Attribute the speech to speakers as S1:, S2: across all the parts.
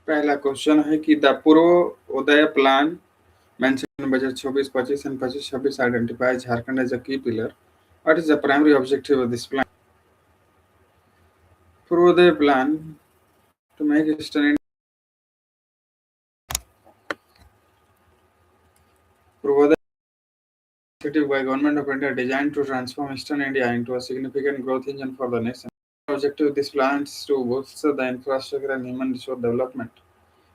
S1: पहला क्वेश्चन है कि the Purvodaya plan mentioned in budget 24-25 and 25-26 identifies Jharkhand as a key pillar. What is the primary objective of this plan? Purvodaya plan to make Eastern India. Purvodaya initiative by Government of India designed to transform Eastern India into a significant growth engine for the nation. The objective of this plan is to bolster the infrastructure and human resource development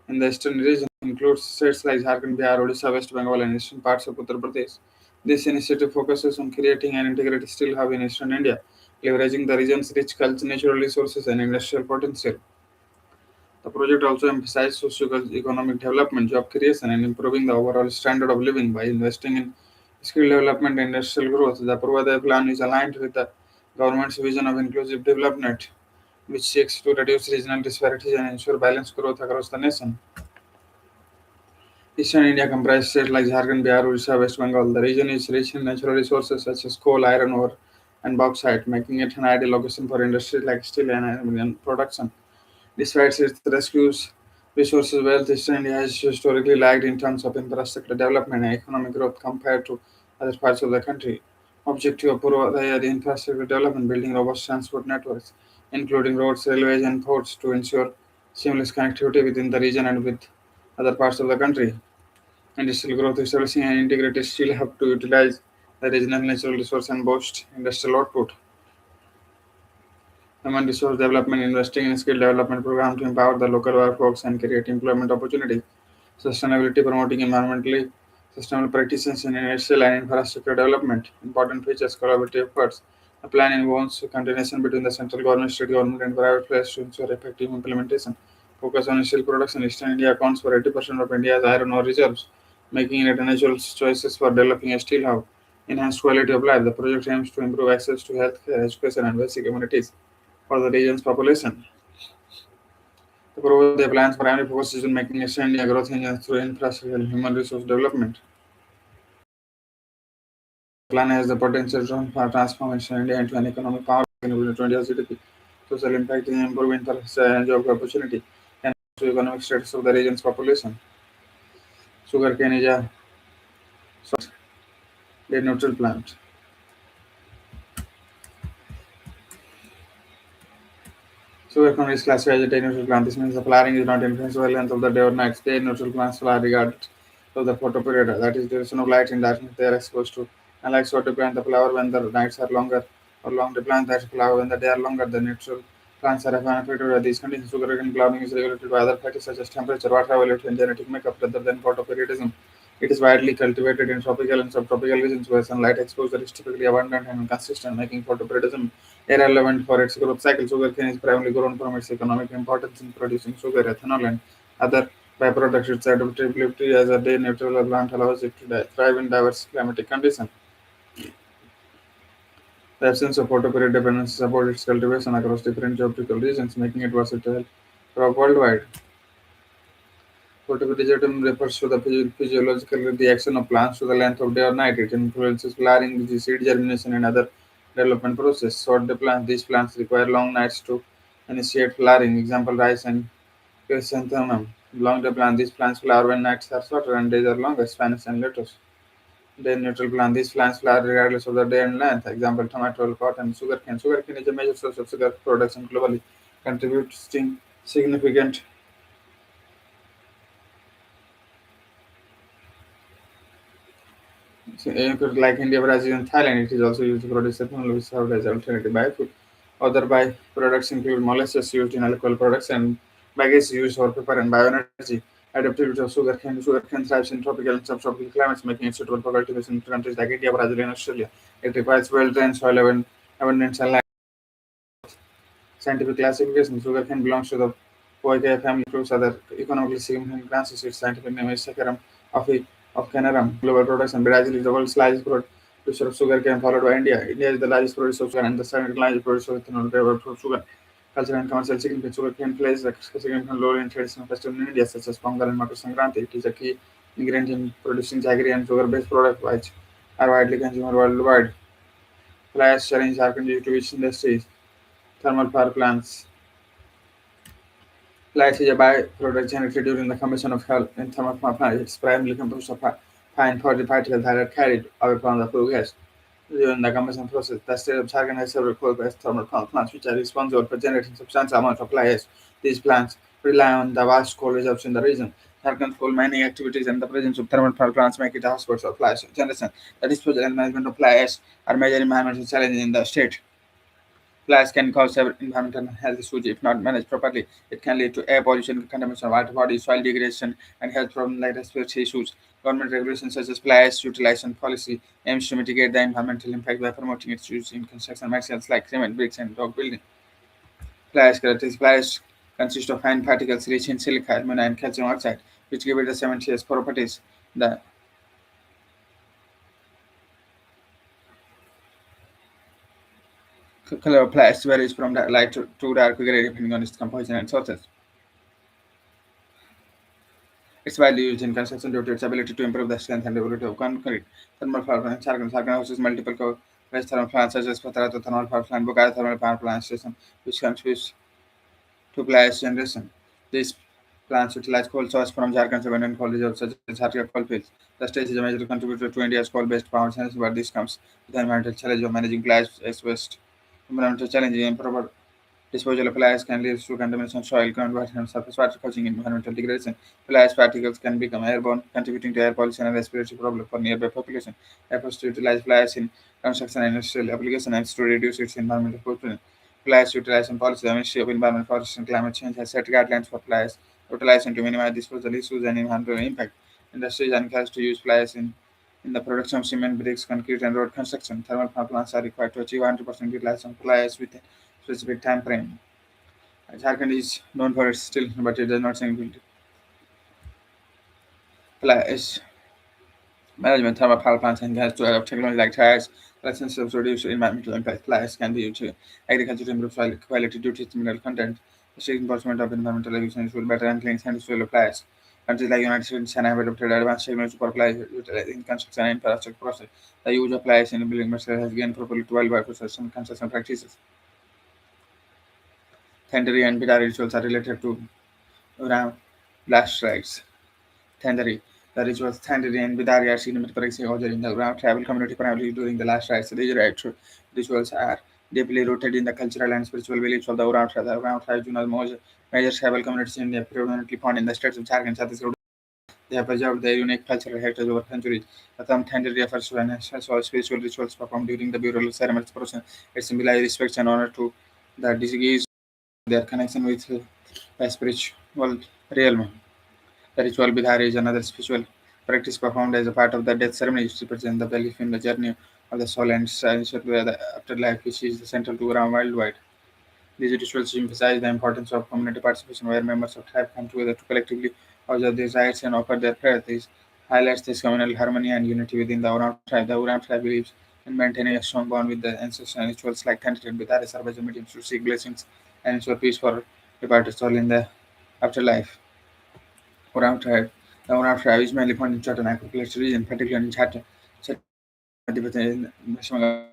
S1: in the eastern region, includes states like Jharkhand, Bihar, Odisha, West Bengal, and eastern parts of Uttar Pradesh. This initiative focuses on creating an integrated steel hub in eastern India, leveraging the region's rich culture, natural resources, and industrial potential. The project also emphasizes socio-economic development, job creation, and improving the overall standard of living by investing in skill development and industrial growth. The Purvodaya plan is aligned with the government's vision of inclusive development, which seeks to reduce regional disparities and ensure balanced growth across the nation. Eastern India comprises states like Jharkhand, Bihar, Odisha, West Bengal. The region is rich in natural resources such as coal, iron ore, and bauxite, making it an ideal location for industries like steel and aluminum production. Despite its resources wealth, Eastern India has historically lagged in terms of infrastructure development and economic growth compared to other parts of the country. Objective of Purvodaya the infrastructure development, building robust transport networks, including roads, railways, and ports, to ensure seamless connectivity within the region and with other parts of the country. Industrial growth, establishing an integrated steel hub to utilize the regional natural resource and boost industrial output. Human resource development, investing in skill development programs to empower the local workforce and create employment opportunities. Sustainability, promoting environmentally sustainable practices in industrial and infrastructure development. Important features, collaborative efforts. The plan involves coordination between the central government, state government, and private players to ensure effective implementation. Focus on steel production. Eastern India accounts for 80% of India's iron ore reserves, making it a natural choice for developing a steel hub. Enhanced quality of life. The project aims to improve access to healthcare, education, and basic amenities for the region's population. To promote their plans, primary focus is on making Eastern India growth engine through infrastructure and human resource development. The plan has the potential to transform Eastern India into an economic power with 20 GDP, social impact in improving infrastructure and job opportunity, and economic status of the region's population. Sugarcane is a neutral plant. Sugarcane is classified as a day neutral plant. This means the flowering is not influenced by length of the day or night. Day neutral plants flower regardless of the photoperiod, that is, duration of light and darkness they are exposed to. Unlike water plant, the flower when the nights are longer, or long day plants that flower when the day are longer. The neutral plants are often affected by these conditions. Sugarcane flowering is regulated by other factors such as temperature, water availability, and genetic makeup rather than photoperiodism. It is widely cultivated in tropical and subtropical regions where sunlight exposure is typically abundant and consistent, making photoperiodism irrelevant for its growth cycle. Sugarcane is primarily grown from its economic importance in producing sugar, ethanol, and other byproducts. Its adaptability as a day neutral plant allows it to thrive in diverse climatic conditions. The absence of photoperiod dependence supports its cultivation across different geographical regions, making it versatile crop worldwide. Photoperiodism refers to the physiological reaction of plants to the length of day or night. It influences flowering, seed germination, and other development process. Short day plants. These plants require long nights to initiate flowering. Example: rice and chrysanthemum. Long day plant. These plants flower when nights are shorter and days are longer. Spanish and lettuce. Day neutral plant. These plants flower regardless of the day and length. Example: tomato, cotton, sugarcane. Sugarcane is a major source of sugar production globally, contributing significant like India, Brazil, and Thailand. It is also used to produce ethanol, which served as alternative biofuel. Other byproducts include molasses used in alcohol production, bagasse used for paper and bioenergy. Adaptability of sugarcane. Sugarcane thrives in tropical and subtropical climates, making it suitable for cultivation in countries like India, Brazil, and Australia. It requires well-drained soil, abundant sunlight. Scientific classification. Sugarcane belongs to the Poaceae family of fruits. Other economically significant branches. Its scientific name is Saccharum of Canarum. Global production. Brazil is the world's largest producer of sugarcane, followed by India. India is the largest producer of sugar and the second largest producer of ethanol derived from sugar. Cultural and commercial significance. Sugarcane plays a significant role in traditional festivals in India, such as Pongal and Makar Sankranti. It is a key ingredient in producing jaggery and sugar-based products, which are widely consumed worldwide. Fly ash challenge Jharkhand due to which industries? Thermal power plants. Light is a byproduct generated during the combustion of fuel in thermal power plants. It's primarily composed of fine powdery particles that are carried away from the flue gas. During the combustion process, the state of Jharkhand has several coal-based thermal power plants which are responsible for generating substantial amounts of fly ash. These plants rely on the vast coal reserves in the region. Jharkhand's coal mining activities and the presence of thermal power plants make it a hotspot for fly ash generation. The disposal and management of fly ash are major environmental challenges in the state. Flies can cause several environmental and health issues if not managed properly. It can lead to air pollution, contamination of water bodies, soil degradation, and health problems like respiratory issues. Government regulations such as fly ash utilization policy aims to mitigate the environmental impact by promoting its use in construction materials like cement, bricks, and rock building. Fly ash characteristics: fly ash consists of fine particles rich in silica, alumina, and calcium oxide, which give it the cementitious properties. The color of fly ash varies from light to dark gray depending on its composition and sources. It's widely used in construction due to its ability to improve the strength and durability of concrete. Thermal power plant Sargon houses multiple waste thermal plants such as Patarata thermal power plant, Bogara thermal power plant station, which contributes to gas generation. These plants utilize coal source from Jharkhand's abundant coal reserves such as Jharkhand coal fields. The state is a major contributor to India's coal-based power generation, but this comes with the environmental challenge of managing gas waste. Environmental challenge: improper disposal of fly ash can lead to contamination of soil, groundwater, and surface water, causing environmental degradation. Fly ash particles can become airborne, contributing to air pollution and respiratory problems for nearby population. Efforts to utilize fly ash in construction and industrial application aims to reduce its environmental footprint. Fly ash utilization policy: the Ministry of Environment, Forest, and Climate Change has set guidelines for fly ash utilization to minimize disposal issues and environmental impact. Industry is encouraged to use fly ash in the production of cement, bricks, concrete, and road construction. Thermal power plants are required to achieve 100% utilization of fly ash within a specific time frame. Jharkhand is known for its steel, but it does not significantly fly management. Thermal power plants and gas to adopt technology like tires, licenses to reduce environmental impact. Fly ash can be used to agriculture to improve soil quality due to its mineral content. The strict enforcement of environmental regulations will better and clean and soil of fly ash. Countries like United States and China have adopted advanced technology for fly ash in construction and infrastructure process. The use of fly ash in building materials has gained popularity worldwide for such construction practices. Thendari and Bidar rituals are related to Ram blast strikes. Thandari. The rituals Thandari and Bidari are cinematographic in the Ram tribal community primarily during the last rites. These rituals are deeply rooted in the cultural and spiritual beliefs of the Uram tribe. The Uram tribe is one of the most major tribal communities in India, predominantly found in the states of Jharkhand, Chhattisgarh. They have preserved their unique cultural heritage over centuries. The term Thandari refers to an ancestral spiritual rituals performed during the burial ceremonies process. It symbolizes respect and honor to the deceased, their connection with the spiritual realm. The ritual Bidhari is another spiritual practice performed as a part of the death ceremony. It represents the belief in the journey of the soul and essential to the afterlife, which is central to Ram worldwide. These rituals emphasize the importance of community participation, where members of tribe come together to collectively observe these rites and offer their prayers. This highlights this communal harmony and unity within the Uram tribe. The Uram tribe believes in maintaining a strong bond with the ancestors, and rituals like Tantri and Bidhari serve as mediums to seek blessings and ensure peace for departed soul in the afterlife. Uram tribe. The Uram tribe is mainly found in Chhattisgarh agricultural region, particularly in Madhya Pradesh, West Bengal,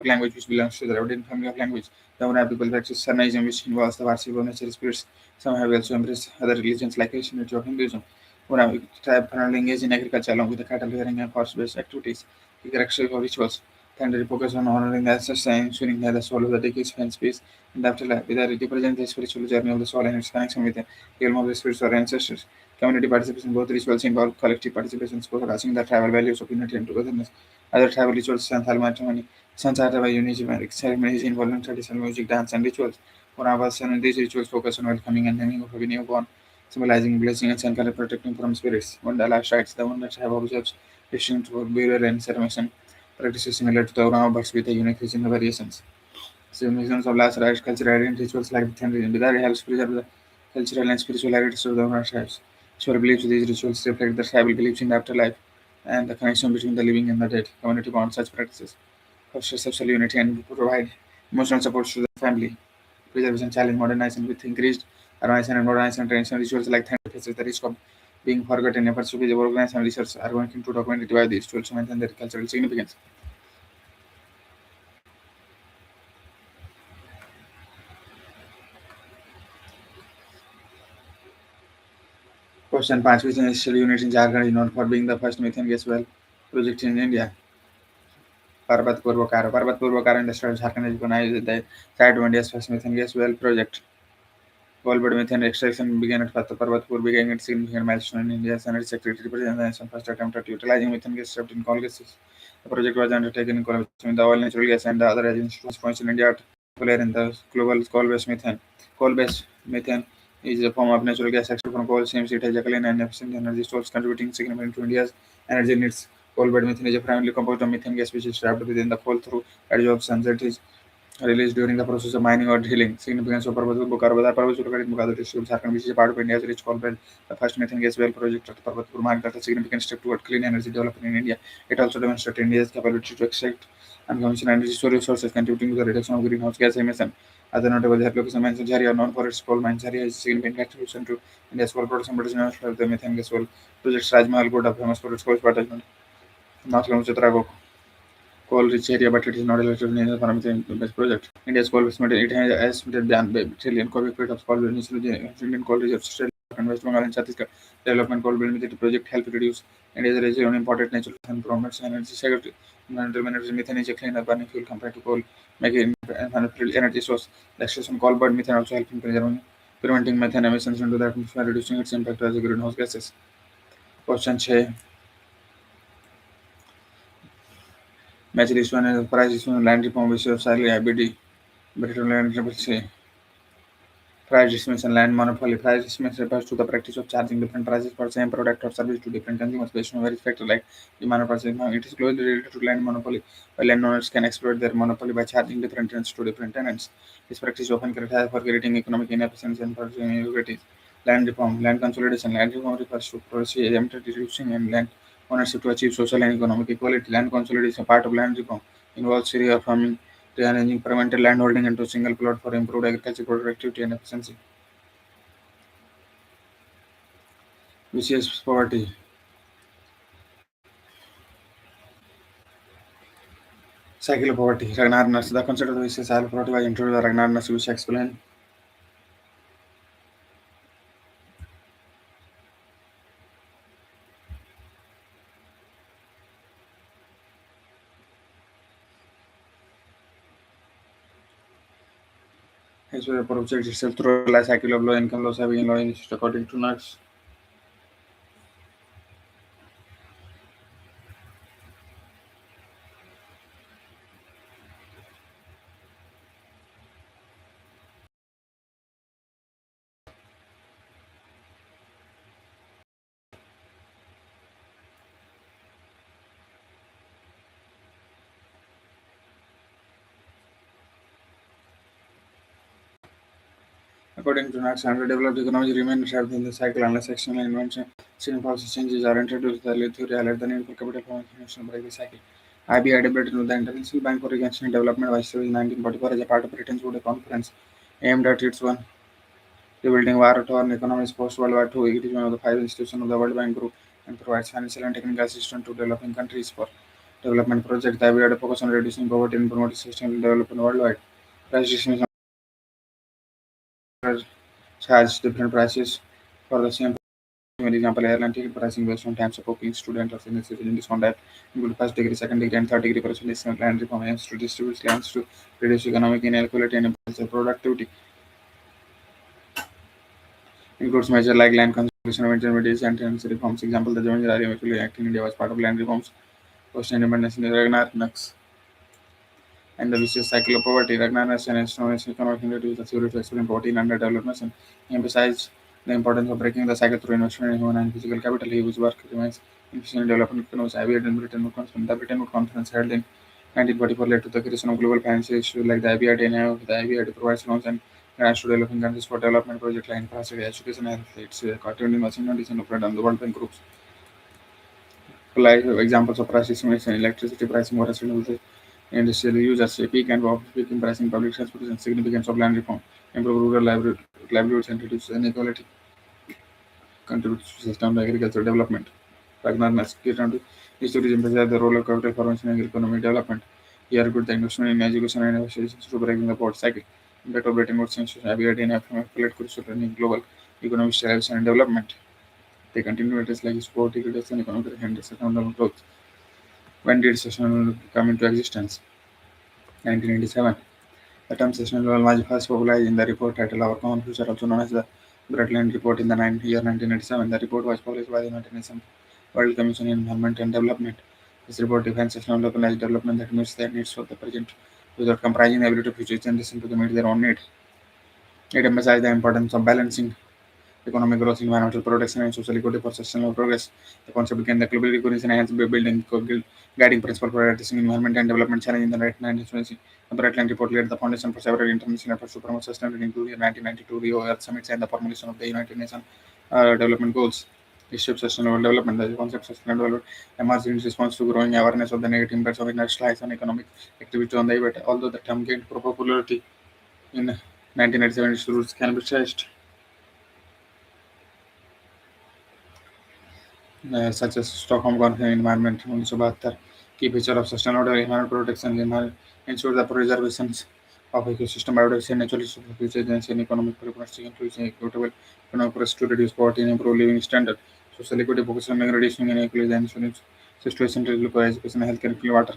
S1: language which belongs to the Dravidian family of language. The Unnao people practice Sarnaism, which involves the worship of nature spirits. Some have also embraced other religions like Christianity or Hinduism. Unnao tribe primarily engage in agriculture along with the cattle rearing and forest-based activities. The characteristic of rituals tend to focus on honoring the ancestors and ensuring that the soul of the deceased finds peace in the afterlife. They represent the spiritual journey of the soul and its connection with the realm of the spirits or ancestors. Community participation: both rituals involve collective participation, focusing the tribal values of unity and togetherness. Other tribal rituals, Santhal matrimony, Sansara by Uniji ceremonies involving traditional music, dance, and rituals. For our son, these rituals focus on welcoming and naming of a newborn, symbolizing blessing and Sankara protecting from spirits. When the last rites, the one that have observes distinct burial and ceremony practices similar to the Urama but with a unique regional variations. Significance of last rites, cultural identity rituals like the Thendri and Bidari helps preserve the cultural and spiritual heritage of the Urama tribes. Sure beliefs these rituals reflect the tribal beliefs in the afterlife and the connection between the living and the dead. Community bonds such practices foster social unity and provide emotional support to the family. Preservation challenge modernization with increased urbanization and modernization traditional rituals like Thank faces the risk of being forgotten. Efforts to preserve organized and research are going to document it these tools to maintain their cultural significance. Question 5. Which industrial unit in Jharkhand is known for being the first methane gas well project in India? Parbatpur Bokaro. Parbatpur Bokaro Industrial Jharkhand is recognized as the site of India's first methane gas well project. Coal-bed methane extraction began at Parbatpur, becoming a significant milestone in India's energy sector. It represents the nation's first attempt at utilizing methane gas trapped in coal gases. The project was undertaken in collaboration with the oil, natural gas, and the other agencies points in India to player in the global coal-based methane. Coal-based methane is a form of natural gas extracted from coal. Seems it has a clean and efficient energy source, contributing significantly to India's energy needs. Coal-bed methane is a primarily composed of methane gas, which is trapped within the coal through adsorption. That is released during the process of mining or drilling. Significance of Parvatpur Bokaro Parvatpur Bokaro district Jharkhand, which is a part of India's rich coal belt. The first methane gas well project at Parvatpur marked a significant step toward clean energy development in India. It also demonstrated India's capability to extract unconventional energy resources, contributing to the reduction of greenhouse gas emission. Other notable locations mentioned Jharia, known for its coal mines. Jharia is a significant contribution to India's coal production, but is not of the methane gas well projects. Rajmahal Goda, famous for its coal attachment. North Chitra coal-rich area, but it is not elected in the Paramithane-based project. India's coal investment it has estimated beyond trillion cubic feet of coal initially Indian coal reserves Sri Lanka and West Bengal and Chhattisgarh. Development coal limited project help reduce India's reliance on imported natural gas and promotes energy security. Environmental management methane is a cleaner burning fuel compared to coal, making it a manufactured energy source. The extraction of coal burn methane also help in preventing methane emissions into the atmosphere, reducing its impact as greenhouse gases. Question 6. Match this one is price is one land reform which is slightly IBD. Better land price discrimination, land monopoly. Price discrimination refers to the practice of charging different prices for same product or service to different consumers based on various factors like demand or purchasing power. It is closely related to land monopoly, where landowners can exploit their monopoly by charging different rents to different tenants. This practice is often criticized for creating economic inefficiency and purchasing inequalities. Land reform, land consolidation. Land reform refers to policy aimed at reducing and land ownership to achieve social and economic equality. Land consolidation, part of land reform, involves area farming, rearranging fragmented landholding into a single plot for improved agricultural productivity and efficiency. Vicious poverty. Cycle of poverty. Ragnar Nurse. The concept of the vicious cycle of poverty was introduced by Ragnar Nurse, which explains his project itself through a life cycle of low income, low saving, and low interest, according to Nurse. According to Nurse, underdeveloped economies remain trapped in the cycle unless external invention, policy changes are introduced. The theory highlights the need for capital formation to break the cycle. IBI debated with the International Bank for Reconstruction and Development was established in 1944 as a part of Britain's Wood Conference, aimed at its one rebuilding war-torn economies post-World War II. It is one of the five institutions of the World Bank Group and provides financial and technical assistance to developing countries for development projects. The IBI focus on reducing poverty and promoting sustainable development worldwide. Price distribution charge different prices for the same. For example, airline ticket pricing based on times of booking, student or senior citizen discount that include first degree, second degree, and third degree personal land reform aims to distribute lands to reduce economic inequality and improve productivity. Includes measures like land conservation of intermediates and tenancy reforms. Example, the Generel Act in India was part of land reforms post independence in the Ragnar and the vicious cycle of poverty. Ragnar and economic introduced the theory to explain poverty and underdevelopment and emphasized the importance of breaking the cycle through investment in human and physical capital. He whose work remains efficient in development economies. IBA and Britain Wood Conference. The Britain Wood Conference held in 1944 led to the creation of global financial issues like the IBA now. The IBA provides loans and grants to developing countries for development projects like infrastructure, education, and health. It's continuing machine and operate on the World Bank groups. Like examples of price estimation, electricity pricing, water sustainable industrial users, peak and off-peak pricing, public transportation, significance of land reform, improve rural livelihoods and reduce inequality, contributes to sustainable agricultural development. Ragnar Naskirand is to emphasize the role of capital formation in economic development. He argued the investment in education and investigations to breaking the poverty cycle. Impact of Bretton Woods institutions have had in played crucial role in global economic stabilization and development. They continue areas like sport, irrigation, economic and sustainable growth. When did sustainable come into existence? 1987. The term sustainable was first popularized in the report titled Our Common Future, also known as the Brundtland Report in the year 1987. The report was published by the United Nations World Commission on Environment and Development. This report defines sustainable as development that meets the needs of the present without compromising the ability of future generations to meet their own needs. It emphasized the importance of balancing economic growth, environmental protection, and social equity for sustainable progress. The concept became the global recognition and hence building guiding principle for addressing environment and development challenge in the 1920s. The Brundtland Report laid the foundation for several international efforts to promote sustainability, including the 1992 Rio Earth Summits and the formulation of the United Nations Development Goals. This shaped sustainable development. The concept of sustainable development emerged in response to growing awareness of the negative impacts of industrialized and economic activity on the environment. Although the term gained popularity in 1987, its roots can be traced such as Stockholm Convention Environment 1972. Key feature of sustainable environment protection ensure the preservations of ecosystem biodiversity and natural resources, future agency and economic progress, including equitable economic progress to reduce poverty and improve living standard. Social equity focus on reducing inequalities and ensuring situation to local education, healthcare, and clean water.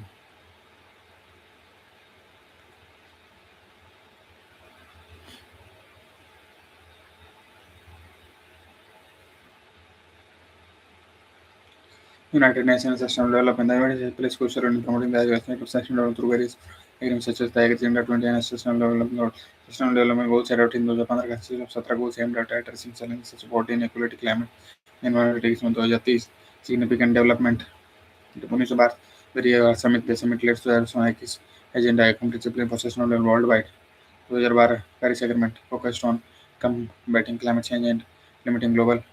S1: United Nations Sustainable Development. The United States plays crucial role in promoting the advancement of sustainable development through various agreements such as the Agenda 20 and Sustainable Development Goals. Sustainable Development Goals are adopted in 2015 consist of 17 goals aimed at addressing challenges such as poverty, inequality, climate, environmental in 2030. Significant development. The 1912 the summit led to the agenda, a comprehensive plan for sustainable development worldwide. 2012 Paris Agreement focused on combating climate change and limiting global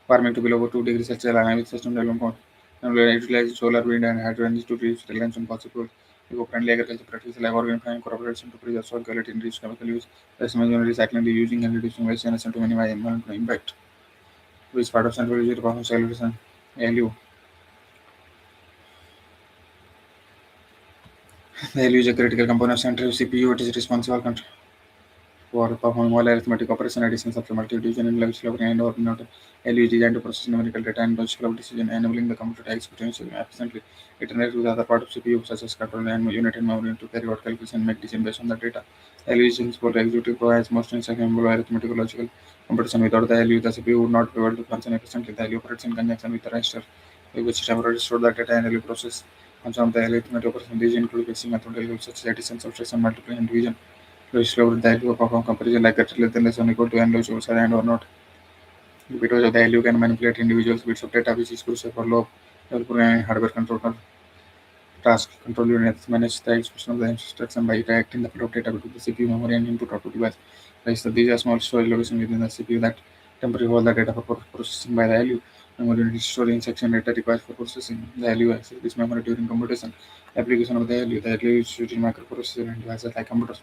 S1: warming to below 2 degrees Celsius aligned with sustainable development goals. And we utilize solar, wind, and hydro energy to reduce reliance on fossil fuels. Eco-friendly agriculture practices like organic farming, crop rotation to preserve soil quality and reduce chemical use. Waste management, recycling, reusing, and reducing waste generation to minimize environmental impact. Which part of central Asia performs celebration? ALU. The ALU is a critical component of central CPU. It is responsible for performing all arithmetic operation, addition, subtraction, division, and level and or not. LU is designed to process numerical data and logical decision, enabling the computer to execute efficiently. It interacts with other parts of CPU such as control and unit and memory to carry out calculations and make decisions based on the data. LU is useful for executive provides most inseparable arithmetic logical computation. Without the LU, the CPU would not be able to function efficiently. The LU operates in conjunction with the register, which temporarily store the data and LU process. Function of the arithmetic operation. These include basic mathematical such as addition, subtraction, multiplying, and division. Which load the value of a comparison like that less than equal to n low side and or not. Because of the value can manipulate individuals bits of data which is crucial for low level programming hardware control task. Control units manage the execution of the instruction by directing the flow of data between the CPU memory and input output device. So these are small storage locations within the CPU that temporarily hold the data for processing by the value. Memory unit is storing section data required for processing. The value access this memory during computation. Application of the value. The value is used in microprocessor and devices like computers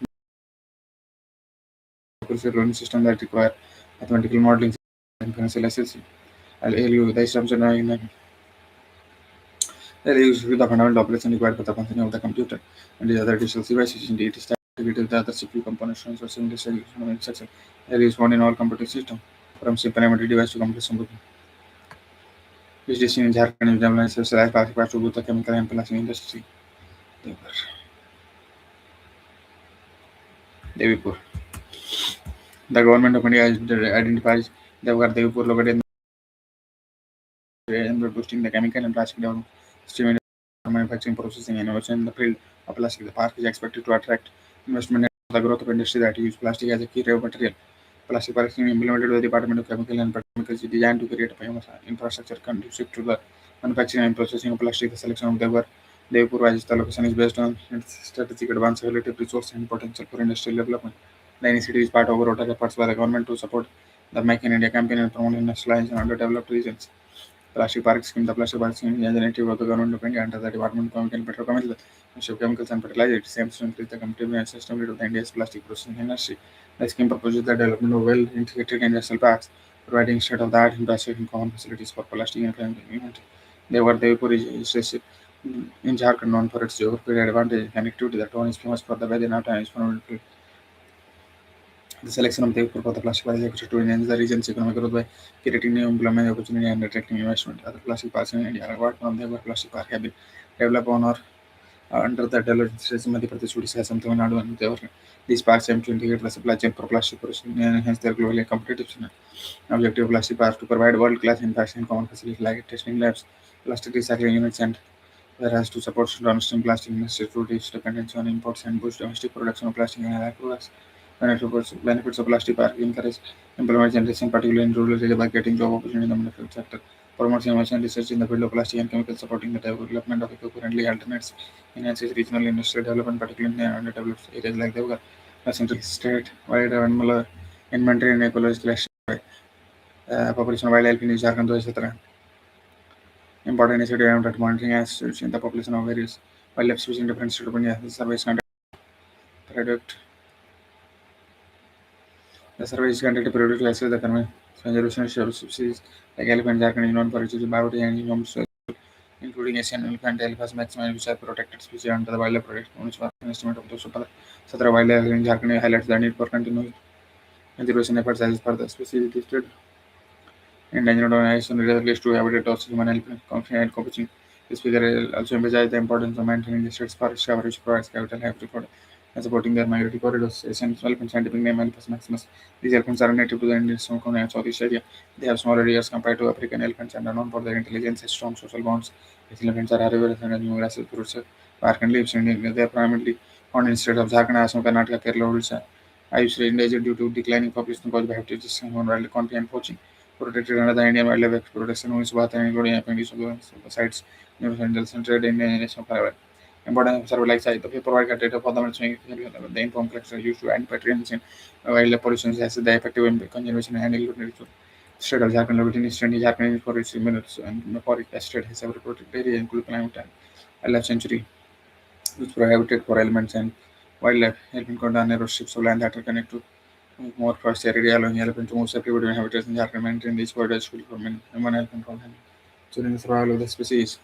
S1: learning system that require mathematical modeling and financial assessment. LU, the assumption in LU is the fundamental operation required for the functioning of the computer and the other digital devices. Indeed, it is activated with the other CPU components and so similar execution of instruction. LU is found in all computing systems, from simple elementary device to complex computing. Which is in Jharkhand is developed specialized participants to both the chemical and plastic industry. Devipur. The government of India identifies Devipur located and by boosting the chemical and plastic development stream manufacturing processing innovation in the field of plastic. The park is expected to attract investment and the growth of industry that use plastic as a key raw material. Plastic park is implemented by the Department of Chemical and Petrochemicals is designed to create a famous infrastructure conducive to the manufacturing and processing of plastic. The selection of Devpur Rajasthan location is based on its strategic advantage, relative resource and potential for industrial development. The initiative is part of broader efforts by the government to support the Make in India campaign and promote industrialized and underdeveloped regions. Plastic Park Scheme. The Plastic Park Scheme is an initiative of the Government of India under the Department of Chemical and Petrochemicals, Ministry of Chemicals and Fertilizers. It aims to increase the competitiveness and sustainability of the India's plastic processing industry. The scheme proposes the development of well-integrated industrial parks, providing state-of-the-art infrastructure and common facilities for plastic and chemical industry. Devpur is in Jharkhand known for its geographical advantage and connectivity. The town is famous for the Vedanath and its The selection of the for the plastic park is expected to enhance the region's economic growth by creating new employment opportunity and attracting investment. Other plastic parks in India are what from the plastic park have been developed on or under the development states in Madhya Pradesh, Odisha, Assam, Tamil Nadu, and these parks aim to integrate the supply chain for plastic production and enhance their globally competitiveness. Objective of plastic parks to provide world-class infrastructure and common facilities like testing labs, plastic recycling units, and whereas to support downstream plastic industry to reduce dependency on imports and boost domestic production of plastic and other products. Benefits of plastic are encourage employment generation, particularly in rural areas, by getting job opportunity in the manufacturing sector. Promotes innovation research in the field of plastic and chemicals, supporting the development of eco-friendly alternatives. Enhances regional industrial development, particularly in underdeveloped areas like the central state wide animal inventory and ecological population of wildlife in Jharkhand, etc. Important initiative aimed at monitoring and in the population of various wildlife species in different states of India. Product the survey is conducted periodically to assess the conservation of species like elephant, Jharkhand is known for its biodiversity and enormous, including Asian elephant, elephants, maximum, which are protected species under the wildlife protection. Which was an estimate of those Satra wildlife in Jharkhand highlights the need for continuous conservation efforts as per the species listed. Endangered organizations released to habitat loss, human elephant conflict and competition. This figure also emphasizes the importance of maintaining the state's forest cover, which provides capital livelihood and supporting their migratory corridors. Asian elephant scientific name Elephas maximus. These elephants are native to the Indian subcontinent and Southeast Asia. They have smaller ears compared to African elephants and are known for their intelligence and strong social bonds. These elephants are herbivorous and numerous fruits, bark and leaves in India. They are primarily found in states of Jharkhand, Assam, Karnataka, Kerala, Odisha. Are usually endangered due to declining population caused by habitat human wildlife conflict and poaching protected under the Indian Wildlife Protection Rules, both including appendix of the sites, neuroscience and trade in national private. Important survey like site, okay, provide data for the informed collector used to identify in wildlife pollution as the effective in conservation and handling state of Jharkhand, located in Eastern Jharkhand for its minutes and for its state has several protected areas including climate and wildlife sanctuary, which prohibited for elements and wildlife, helping control narrow strips of land that are connected to more first area allowing elephant to move safely between habitats in Jharkhand, maintain these borders for human elephant contact during the survival of the species.